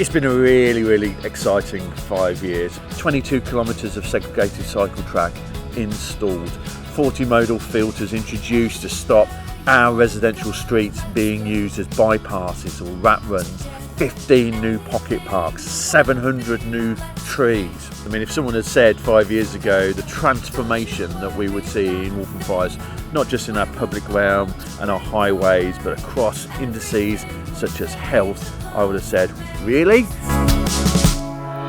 It's been a really exciting 5 years. 22 kilometres of segregated cycle track installed, 40 modal filters introduced to stop our residential streets being used as bypasses or rat runs, 15 new pocket parks, 700 new trees. I mean, if someone had said 5 years ago the transformation that we would see in Waltham Forest, not just in our public realm and our highways, but across indices such as health, I would have said, really?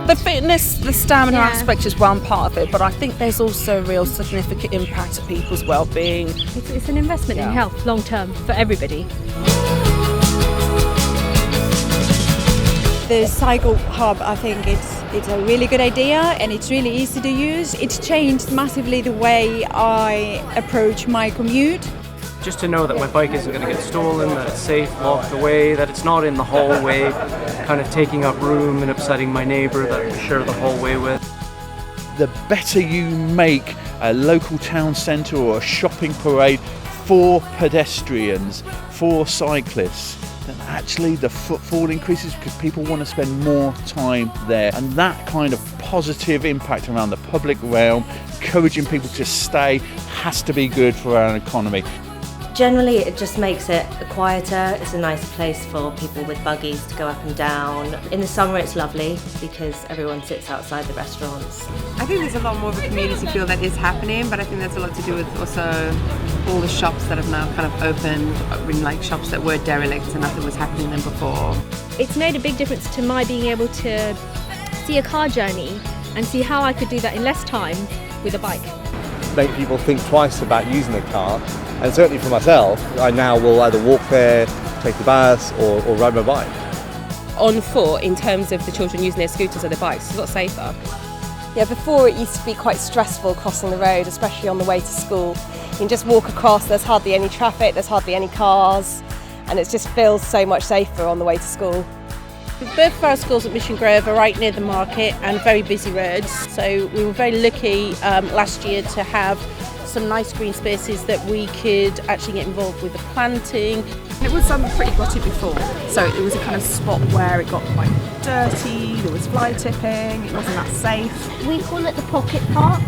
The fitness, the stamina aspect is one part of it, but I think there's also a real significant impact to people's well-being. It's an investment in health long term for everybody. The cycle hub, I think it's a really good idea and it's really easy to use. It's changed massively the way I approach my commute. Just to know that my bike isn't going to get stolen, that it's safe, locked away, that it's not in the hallway, kind of taking up room and upsetting my neighbour that I share the hallway with. The better you make a local town centre or a shopping parade for pedestrians, for cyclists, then actually the footfall increases because people want to spend more time there. And that kind of positive impact around the public realm, encouraging people to stay, has to be good for our economy. Generally, it just makes it quieter. It's a nice place for people with buggies to go up and down. In the summer, it's lovely because everyone sits outside the restaurants. I think there's a lot more of a community feel that is happening, but I think that's a lot to do with also all the shops that have now kind of opened, been like shops that were derelict and nothing was happening then before. It's made a big difference to my being able to see a car journey and see how I could do that in less time with a bike. Make people think twice about using a car, and certainly for myself, I now will either walk there, take the bus or ride my bike. On foot, in terms of the children using their scooters or their bikes, it's a lot safer. Yeah, before it used to be quite stressful crossing the road, especially on the way to school. You can just walk across, there's hardly any traffic, there's hardly any cars, and it just feels so much safer on the way to school. Both of our schools at Mission Grove are right near the market and very busy roads, so we were very lucky last year to have some nice green spaces that we could actually get involved with the planting. It was pretty grotty before, so it was a kind of spot where it got quite dirty, there was fly tipping, it wasn't that safe. We call it the pocket park.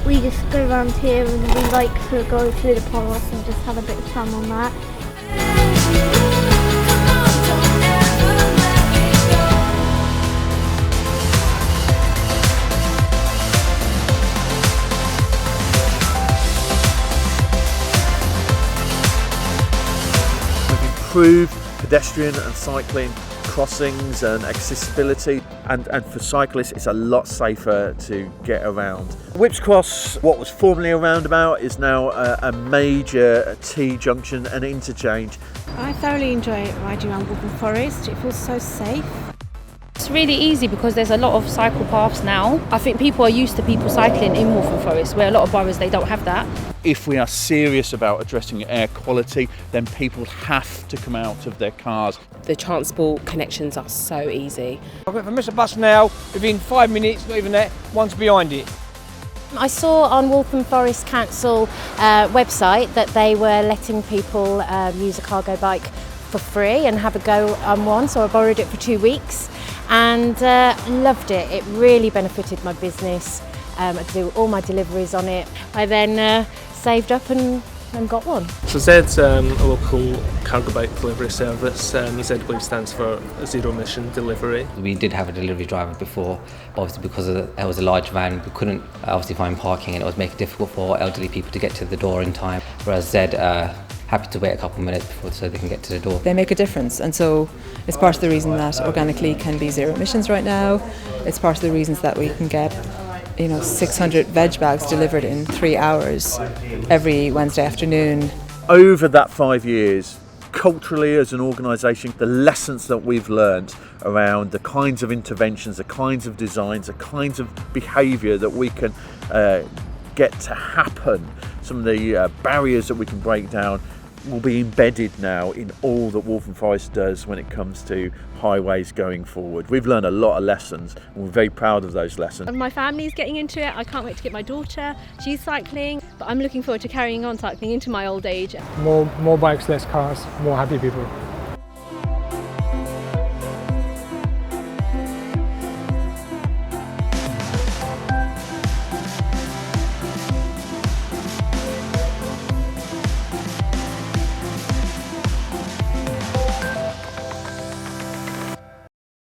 We just go around here and we like to go through the paths and just have a bit of fun on that. Improve pedestrian and cycling crossings and accessibility, and for cyclists it's a lot safer to get around. Whips Cross, what was formerly a roundabout, is now a major T junction and interchange. I thoroughly enjoy riding around Waltham Forest. It feels so safe. It's really easy because there's a lot of cycle paths now. I think people are used to people cycling in Waltham Forest, where a lot of boroughs they don't have that. If we are serious about addressing air quality, then people have to come out of their cars. The transport connections are so easy. If I miss a bus now, within 5 minutes, not even that, one's behind it. I saw on Waltham Forest Council website that they were letting people use a cargo bike for free and have a go on one, so I borrowed it for 2 weeks and loved it. It really benefited my business. I could do all my deliveries on it. I then saved up and got one. So Zed's a local cargo bike delivery service. ZW stands for Zero Emission Delivery. We did have a delivery driver before, obviously because it was a large van, we couldn't obviously find parking and it was making it difficult for elderly people to get to the door in time, whereas Zed happy to wait a couple of minutes before so they can get to the door. They make a difference, and so it's part of the reason that organically can be zero emissions right now. It's part of the reasons that we can get 600 veg bags delivered in 3 hours every Wednesday afternoon. Over that 5 years, culturally as an organisation, the lessons that we've learned around the kinds of interventions, the kinds of designs, the kinds of behaviour that we can get to happen, some of the barriers that we can break down, will be embedded now in all that Waltham Forest does when it comes to highways going forward. We've learned a lot of lessons and we're very proud of those lessons. My family's getting into it. I can't wait to get my daughter. She's cycling, but I'm looking forward to carrying on cycling into my old age. More bikes, less cars, more happy people.